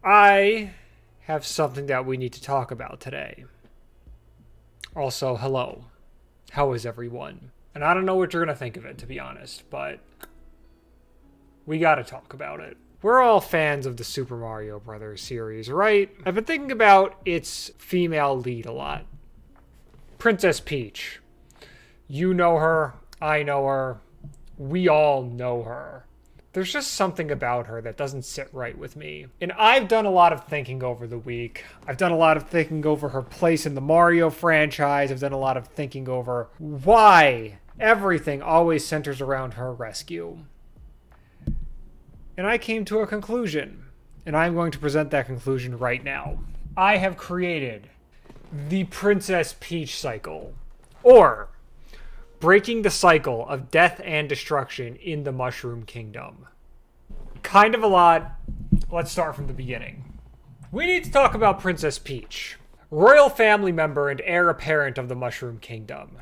I have something that we need to talk about today. Also, hello. How is everyone? And I don't know what you're going to think of it, to be honest, but we got to talk about it. We're all fans of the Super Mario Brothers series, right? I've been thinking about its female lead a lot. Princess Peach. You know her, I know her, we all know her. There's just something about her that doesn't sit right with me. And I've done a lot of thinking over the week. I've done a lot of thinking over her place in the Mario franchise. I've done a lot of thinking over why everything always centers around her rescue. And I came to a conclusion. And I'm going to present that conclusion right now. I have created the Princess Peach cycle. Or breaking the cycle of death and destruction in the Mushroom Kingdom. Kind of a lot. Let's start from the beginning. We need to talk about Princess Peach, royal family member and heir apparent of the Mushroom Kingdom.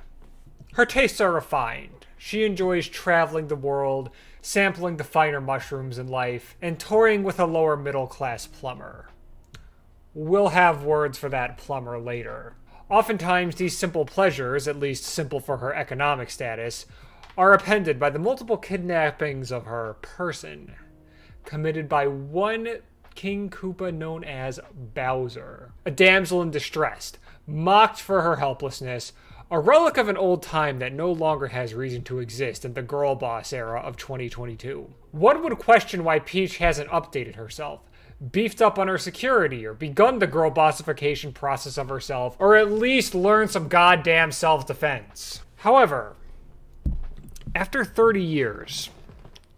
Her tastes are refined. She enjoys traveling the world, sampling the finer mushrooms in life, and touring with a lower middle class plumber. We'll have words for that plumber later. Oftentimes, these simple pleasures, at least simple for her economic status, are appended by the multiple kidnappings of her person, committed by one King Koopa known as Bowser, a damsel in distress, mocked for her helplessness, a relic of an old time that no longer has reason to exist in the girl boss era of 2022. One would question why Peach hasn't updated herself, beefed up on her security, or begun the girl bossification process of herself, or at least learn some goddamn self-defense. However, after 30 years,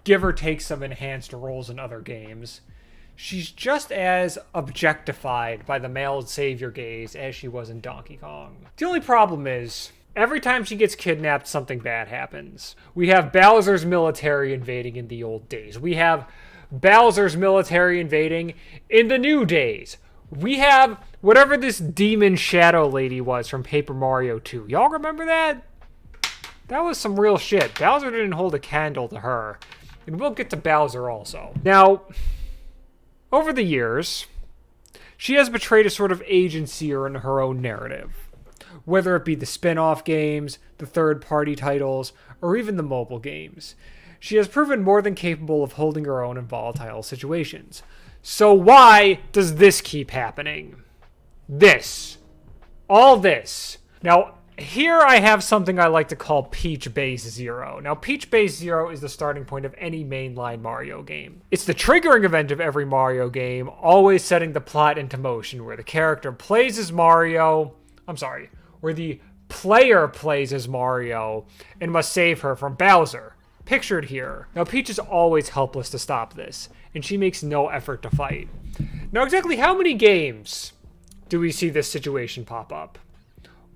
give or take some enhanced roles in other games, she's just as objectified by the male savior gaze as she was in Donkey Kong. The only problem is, every time she gets kidnapped, something bad happens. We have Bowser's military invading in the old days. We have Bowser's military invading in the new days. We have whatever this demon shadow lady was from Paper Mario 2. Y'all remember that? That was some real shit. Bowser didn't hold a candle to her. And we'll get to Bowser also. Now, over the years, she has betrayed a sort of agency in her own narrative. Whether it be the spin-off games, the third-party titles, or even the mobile games. She has proven more than capable of holding her own in volatile situations. So why does this keep happening? This. All this. Now, here I have something I like to call Peach Base Zero. Now, Peach Base Zero is the starting point of any mainline Mario game. It's the triggering event of every Mario game, always setting the plot into motion, where the character plays as Mario. Where the player plays as Mario and must save her from Bowser. Pictured here. Now, Peach is always helpless to stop this, and she makes no effort to fight. Now, exactly how many games do we see this situation pop up?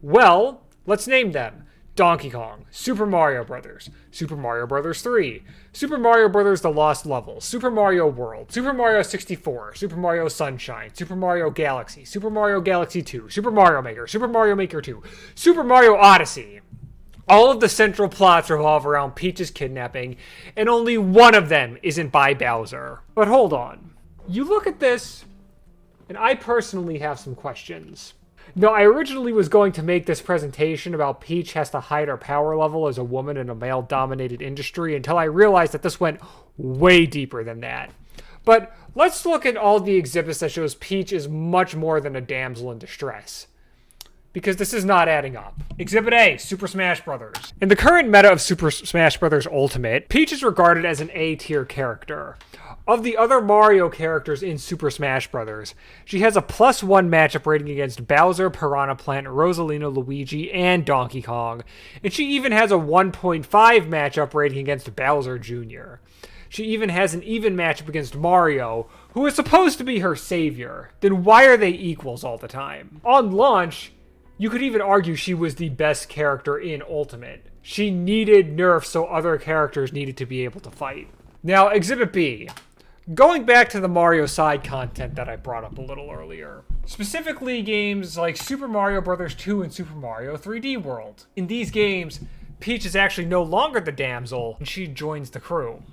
Well, let's name them. Donkey Kong, Super Mario Brothers, Super Mario Brothers 3, Super Mario Brothers The Lost Levels, Super Mario World, Super Mario 64, Super Mario Sunshine, Super Mario Galaxy, Super Mario Galaxy 2, Super Mario Maker, Super Mario Maker 2, Super Mario Odyssey. All of the central plots revolve around Peach's kidnapping, and only one of them isn't by Bowser. But hold on. You look at this, and I personally have some questions. Now, I originally was going to make this presentation about Peach has to hide her power level as a woman in a male-dominated industry until I realized that this went way deeper than that. But let's look at all the exhibits that shows Peach is much more than a damsel in distress. Because this is not adding up. Exhibit A, Super Smash Bros. In the current meta of Super Smash Bros. Ultimate, Peach is regarded as an A-tier character. Of the other Mario characters in Super Smash Bros., she has a +1 matchup rating against Bowser, Piranha Plant, Rosalina, Luigi, and Donkey Kong. And she even has a 1.5 matchup rating against Bowser Jr. She even has an even matchup against Mario, who is supposed to be her savior. Then why are they equals all the time? On launch, you could even argue she was the best character in Ultimate. She needed nerfs so other characters needed to be able to fight. Now, Exhibit B. Going back to the Mario side content that I brought up a little earlier. Specifically games like Super Mario Bros. 2 and Super Mario 3D World. In these games, Peach is actually no longer the damsel, and she joins the crew.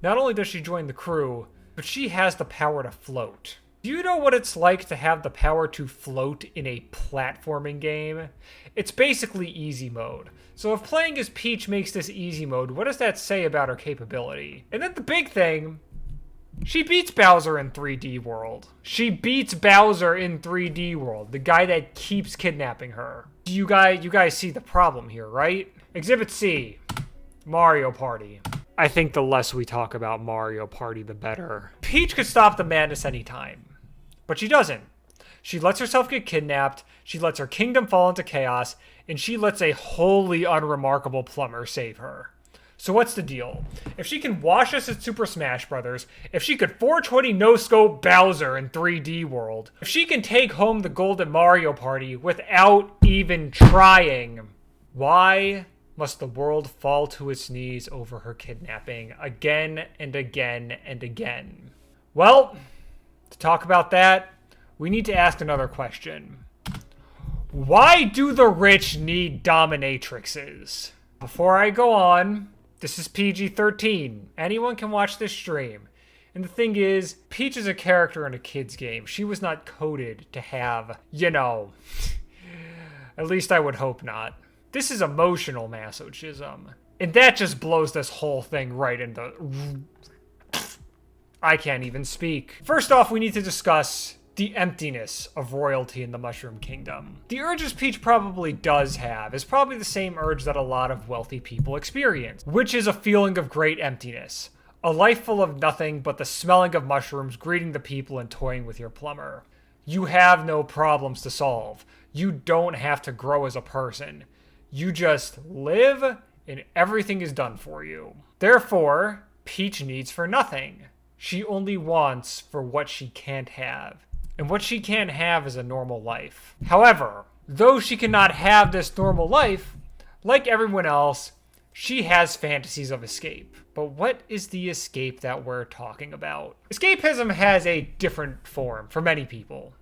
Not only does she join the crew, but she has the power to float. Do you know what it's like to have the power to float in a platforming game? It's basically easy mode. So if playing as Peach makes this easy mode, what does that say about her capability? And then the big thing, she beats Bowser in 3D World. She beats Bowser in 3D World, the guy that keeps kidnapping her. You guys see the problem here, right? Exhibit C, Mario Party. I think the less we talk about Mario Party, the better. Peach could stop the madness anytime, but she doesn't. She lets herself get kidnapped, she lets her kingdom fall into chaos, and she lets a wholly unremarkable plumber save her. So what's the deal? If she can wash us at Super Smash Bros., if she could 420 no-scope Bowser in 3D World, if she can take home the gold at Mario Party without even trying, why must the world fall to its knees over her kidnapping again and again and again? Well, to talk about that, we need to ask another question. Why do the rich need dominatrixes? Before I go on, this is PG-13. Anyone can watch this stream. And the thing is, Peach is a character in a kid's game. She was not coded to have, you know, at least I would hope not. This is emotional masochism. And that just blows this whole thing right into... I can't even speak. First off, we need to discuss the emptiness of royalty in the Mushroom Kingdom. The urges Peach probably does have is probably the same urge that a lot of wealthy people experience, which is a feeling of great emptiness. A life full of nothing but the smelling of mushrooms, greeting the people, and toying with your plumber. You have no problems to solve. You don't have to grow as a person. You just live, and everything is done for you. Therefore, Peach needs for nothing. She only wants for what she can't have. And what she can't have is a normal life. However, though she cannot have this normal life, like everyone else, she has fantasies of escape. But what is the escape that we're talking about? Escapism has a different form for many people.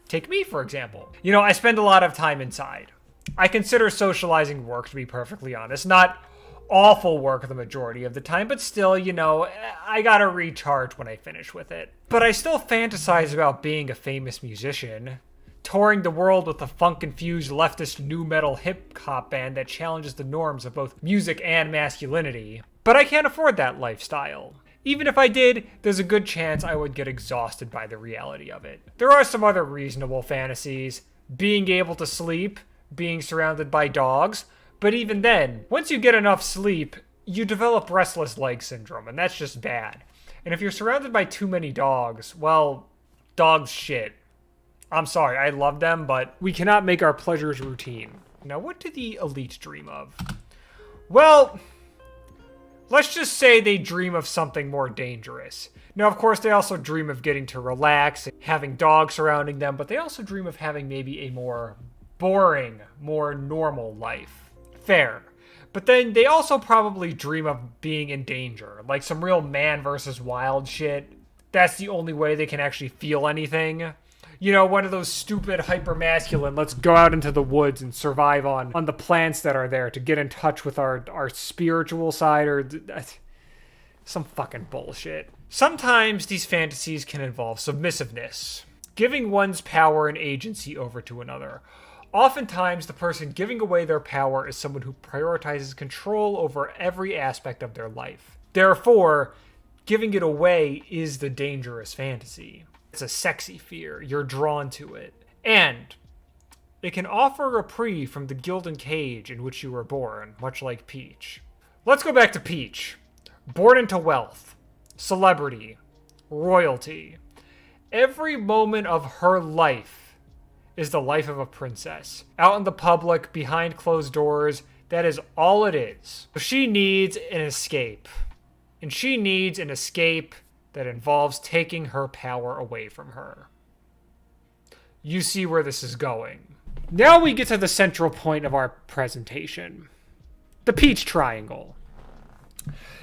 Take me, for example. You know, I spend a lot of time inside. I consider socializing work, to be perfectly honest. Not awful work the majority of the time, but still, you know, I gotta recharge when I finish with it. But I still fantasize about being a famous musician, touring the world with a funk-infused leftist nu metal hip-hop band that challenges the norms of both music and masculinity. But I can't afford that lifestyle. Even if I did, there's a good chance I would get exhausted by the reality of it. There are some other reasonable fantasies. Being able to sleep, being surrounded by dogs, but even then, once you get enough sleep, you develop restless leg syndrome, and that's just bad. And if you're surrounded by too many dogs, well, dogs shit. I'm sorry, I love them, but we cannot make our pleasures routine. Now, what do the elite dream of? Well, let's just say they dream of something more dangerous. Now, of course, they also dream of getting to relax, and having dogs surrounding them, but they also dream of having maybe a more boring, more normal life. Fair. But then they also probably dream of being in danger, like some real man versus wild shit. That's the only way they can actually feel anything. You know, one of those stupid hyper-masculine, let's go out into the woods and survive on the plants that are there to get in touch with our spiritual side, or some fucking bullshit. Sometimes these fantasies can involve submissiveness, giving one's power and agency over to another. Oftentimes, the person giving away their power is someone who prioritizes control over every aspect of their life. Therefore, giving it away is the dangerous fantasy. It's a sexy fear. You're drawn to it. And it can offer a reprieve from the gilded cage in which you were born, much like Peach. Let's go back to Peach. Born into wealth, celebrity, royalty. Every moment of her life is the life of a princess. Out in the public, behind closed doors, that is all it is. She needs an escape. And she needs an escape that involves taking her power away from her. You see where this is going. Now we get to the central point of our presentation. The Peach Triangle.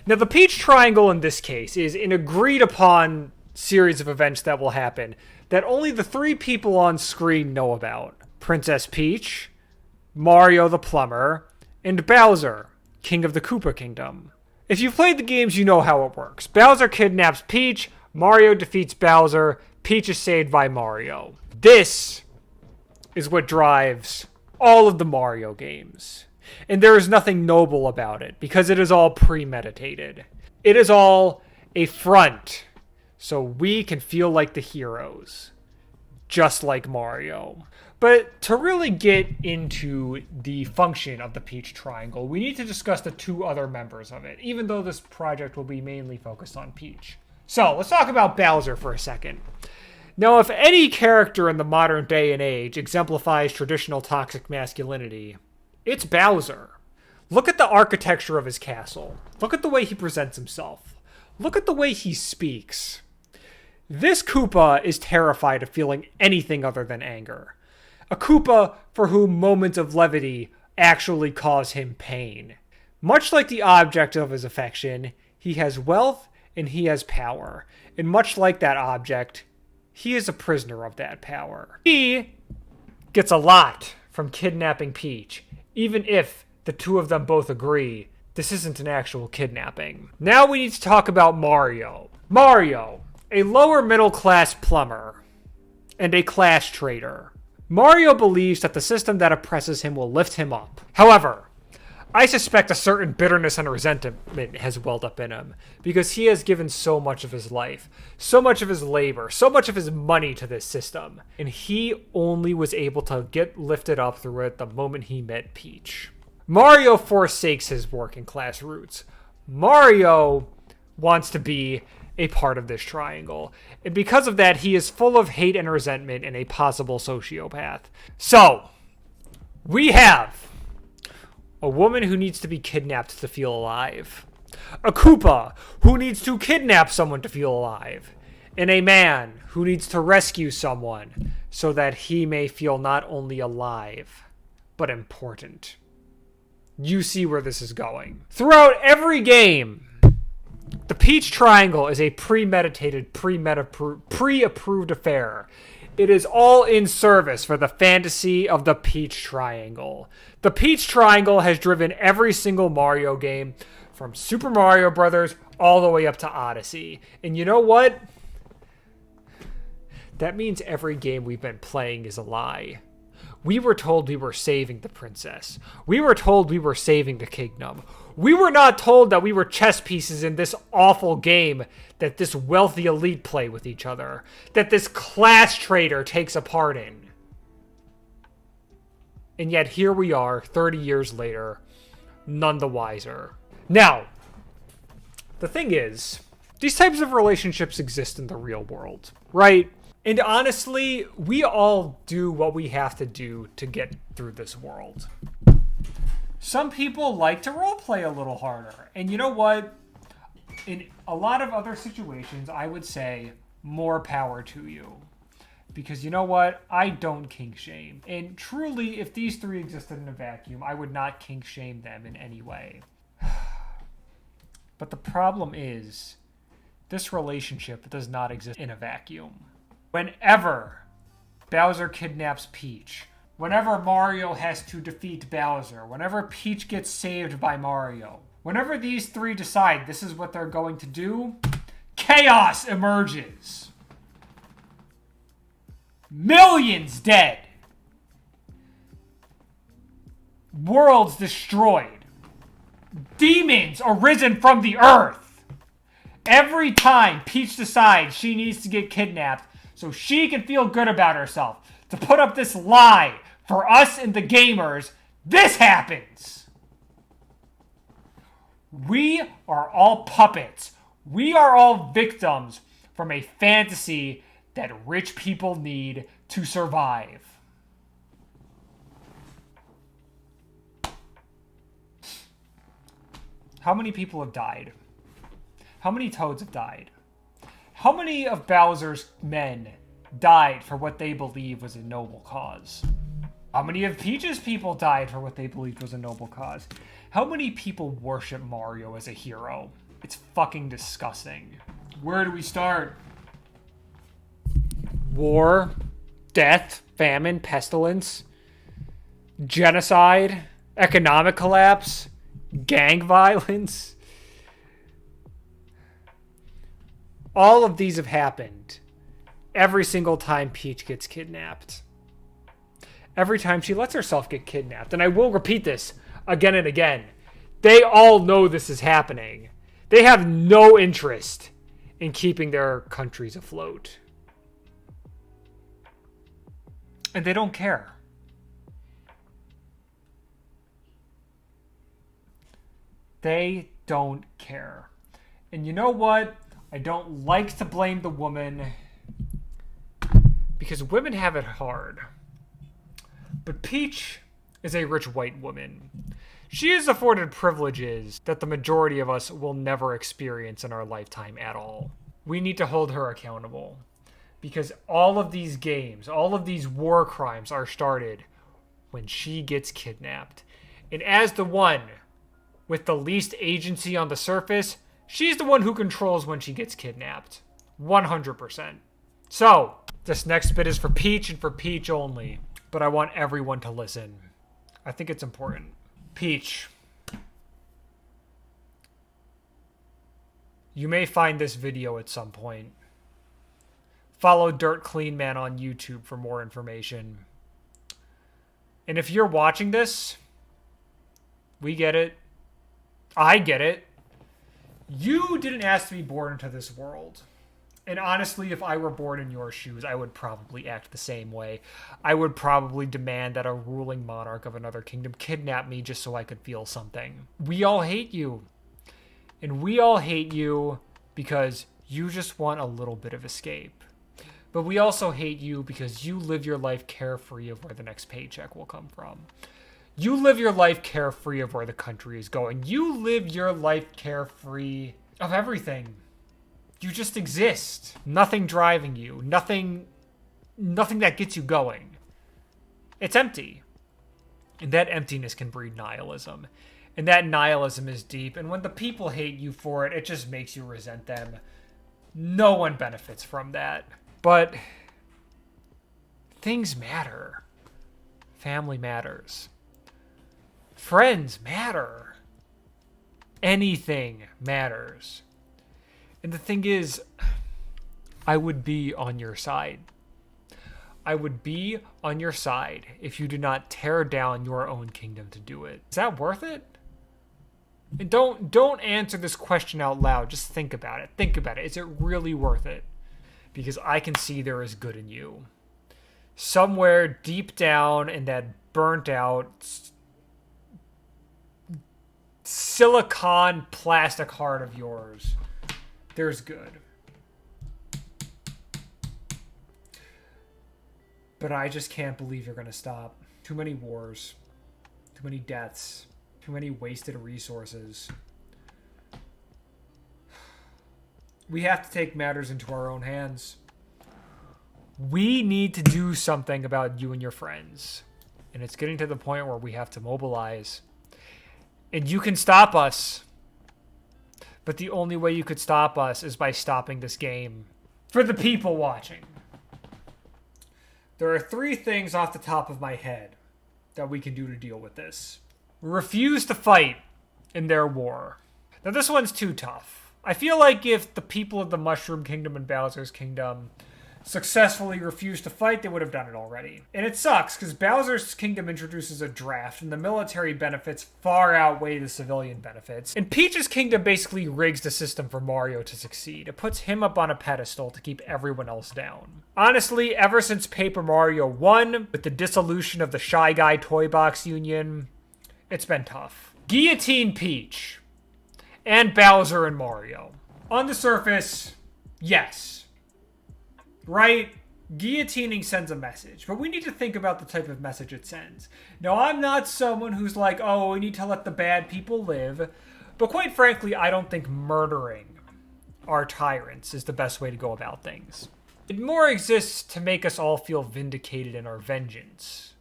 Now the Peach Triangle in this case is an agreed upon series of events that will happen that only the three people on screen know about. Princess Peach, Mario the Plumber, and Bowser, King of the Koopa Kingdom. If you've played the games, you know how it works. Bowser kidnaps Peach, Mario defeats Bowser. Peach is saved by Mario. This is what drives all of the Mario games. And there is nothing noble about it because it is all premeditated. It is all a front so we can feel like the heroes, just like Mario. But to really get into the function of the Peach Triangle, we need to discuss the two other members of it, even though this project will be mainly focused on Peach. So let's talk about Bowser for a second. Now, if any character in the modern day and age exemplifies traditional toxic masculinity, it's Bowser. Look at the architecture of his castle. Look at the way he presents himself. Look at the way he speaks. This Koopa is terrified of feeling anything other than anger. A Koopa for whom moments of levity actually cause him pain. Much like the object of his affection, he has wealth and he has power. And much like that object, he is a prisoner of that power. He gets a lot from kidnapping Peach, even if the two of them both agree this isn't an actual kidnapping. Now we need to talk about Mario. Mario, a lower middle class plumber and a class trader. Mario believes that the system that oppresses him will lift him up. However, I suspect a certain bitterness and resentment has welled up in him because he has given so much of his life, so much of his labor, so much of his money to this system, and he only was able to get lifted up through it the moment he met Peach. Mario forsakes his working class roots. Mario wants to be a part of this triangle, and because of that, he is full of hate and resentment and a possible sociopath. So, we have a woman who needs to be kidnapped to feel alive, a Koopa who needs to kidnap someone to feel alive, and a man who needs to rescue someone so that he may feel not only alive, but important. You see where this is going. Throughout every game, the Peach Triangle is a premeditated, pre-approved affair. It is all in service for the fantasy of the Peach Triangle. The Peach Triangle has driven every single Mario game from Super Mario Bros. All the way up to Odyssey. And you know what? That means every game we've been playing is a lie. We were told we were saving the princess. We were told we were saving the kingdom. We were not told that we were chess pieces in this awful game that this wealthy elite play with each other, that this class trader takes a part in. And yet here we are, 30 years later, none the wiser. Now, the thing is, these types of relationships exist in the real world, right? And honestly, we all do what we have to do to get through this world. Some people like to roleplay a little harder. And you know what? In a lot of other situations, I would say more power to you. Because you know what? I don't kink shame. And truly, if these three existed in a vacuum, I would not kink shame them in any way. But the problem is, this relationship does not exist in a vacuum. Whenever Bowser kidnaps Peach, whenever Mario has to defeat Bowser, whenever Peach gets saved by Mario, whenever these three decide this is what they're going to do, chaos emerges. Millions dead. Worlds destroyed. Demons arisen from the earth. Every time Peach decides she needs to get kidnapped so she can feel good about herself, to put up this lie for us and the gamers, this happens. We are all puppets. We are all victims from a fantasy that rich people need to survive. How many people have died? How many Toads have died? How many of Bowser's men died for what they believe was a noble cause? How many of Peach's people died for what they believed was a noble cause? How many people worship Mario as a hero? It's fucking disgusting. Where do we start? War, death, famine, pestilence, genocide, economic collapse, gang violence. All of these have happened every single time Peach gets kidnapped. Every time she lets herself get kidnapped. And I will repeat this again and again. They all know this is happening. They have no interest in keeping their countries afloat. And they don't care. They don't care. And you know what? I don't like to blame the woman because women have it hard. But Peach is a rich white woman. She is afforded privileges that the majority of us will never experience in our lifetime at all. We need to hold her accountable because all of these games, all of these war crimes are started when she gets kidnapped. And as the one with the least agency on the surface, she's the one who controls when she gets kidnapped. 100%. So, this next bit is for Peach and for Peach only. But I want everyone to listen. I think it's important. Peach. You may find this video at some point. Follow Dirt Clean Man on YouTube for more information. And if you're watching this, we get it. I get it. You didn't ask to be born into this world. And honestly, if I were born in your shoes, I would probably act the same way. I would probably demand that a ruling monarch of another kingdom kidnap me just so I could feel something. We all hate you. And we all hate you because you just want a little bit of escape. But we also hate you because you live your life carefree of where the next paycheck will come from. You live your life carefree of where the country is going. You live your life carefree of everything. You just exist. Nothing driving you. Nothing that gets you going. It's empty. And that emptiness can breed nihilism. And that nihilism is deep. And when the people hate you for it, it just makes you resent them. No one benefits from that. But things matter. Family matters. Friends matter. Anything matters. And the thing is, I would be on your side. I would be on your side if you do not tear down your own kingdom to do it. Is that worth it? And don't answer this question out loud. Just think about it. Think about it. Is it really worth it? Because I can see there is good in you. Somewhere deep down in that burnt out silicon plastic heart of yours, there's good. But I just can't believe you're going to stop. Too many wars. Too many deaths. Too many wasted resources. We have to take matters into our own hands. We need to do something about you and your friends. And it's getting to the point where we have to mobilize. And you can stop us. But the only way you could stop us is by stopping this game. For the people watching. There are 3 things off the top of my head that we can do to deal with this. Refuse to fight in their war. Now this one's too tough. I feel like if the people of the Mushroom Kingdom and Bowser's Kingdom successfully refused to fight, they would have done it already. And it sucks, because Bowser's Kingdom introduces a draft, and the military benefits far outweigh the civilian benefits. And Peach's Kingdom basically rigs the system for Mario to succeed. It puts him up on a pedestal to keep everyone else down. Honestly, ever since Paper Mario 1, with the dissolution of the Shy Guy Toy Box Union, it's been tough. Guillotine Peach. And Bowser and Mario. On the surface, yes. Right? Guillotining sends a message, but we need to think about the type of message it sends. Now, I'm not someone who's like, oh, we need to let the bad people live, but quite frankly, I don't think murdering our tyrants is the best way to go about things. It more exists to make us all feel vindicated in our vengeance,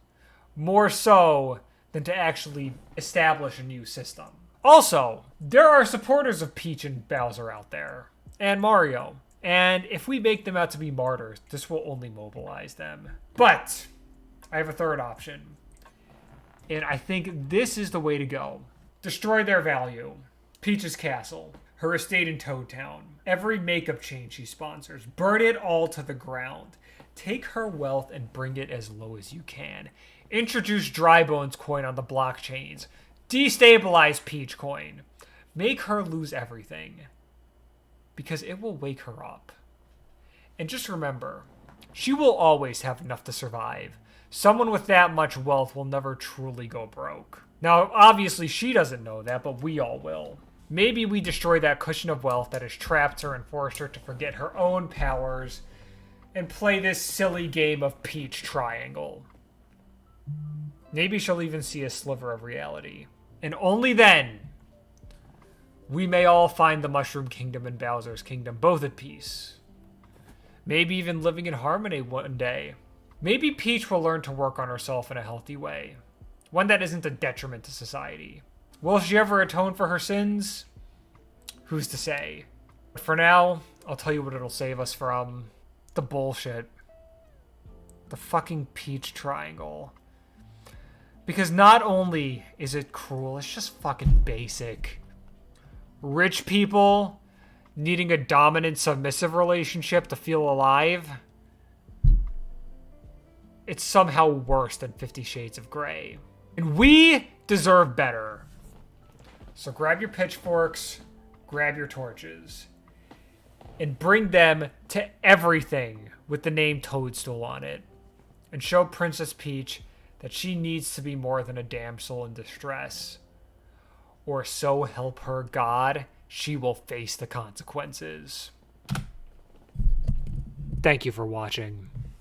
more so than to actually establish a new system. Also, there are supporters of Peach and Bowser out there, and Mario. And if we make them out to be martyrs, this will only mobilize them. But I have a third option. And I think this is the way to go. Destroy their value. Peach's castle. her estate in Toad Town, every makeup chain she sponsors. Burn it all to the ground. Take her wealth and bring it as low as you can. Introduce Dry Bones coin on the blockchains. Destabilize Peach coin. Make her lose everything. Because it will wake her up. And just remember, she will always have enough to survive. Someone with that much wealth will never truly go broke. Now, obviously she doesn't know that, but we all will. Maybe we destroy that cushion of wealth that has trapped her and forced her to forget her own powers and play this silly game of Peach Triangle. Maybe she'll even see a sliver of reality. And only then, we may all find the Mushroom Kingdom and Bowser's Kingdom both at peace. Maybe even living in harmony one day. Maybe Peach will learn to work on herself in a healthy way. One that isn't a detriment to society. Will she ever atone for her sins? Who's to say? But for now, I'll tell you what it'll save us from. The bullshit. The fucking Peach Triangle. Because not only is it cruel, it's just fucking basic. Rich people needing a dominant submissive relationship to feel alive. It's somehow worse than 50 Shades of Grey. And we deserve better. So grab your pitchforks, grab your torches, and bring them to everything with the name Toadstool on it. And show Princess Peach that she needs to be more than a damsel in distress. Or so help her God, she will face the consequences. Thank you for watching.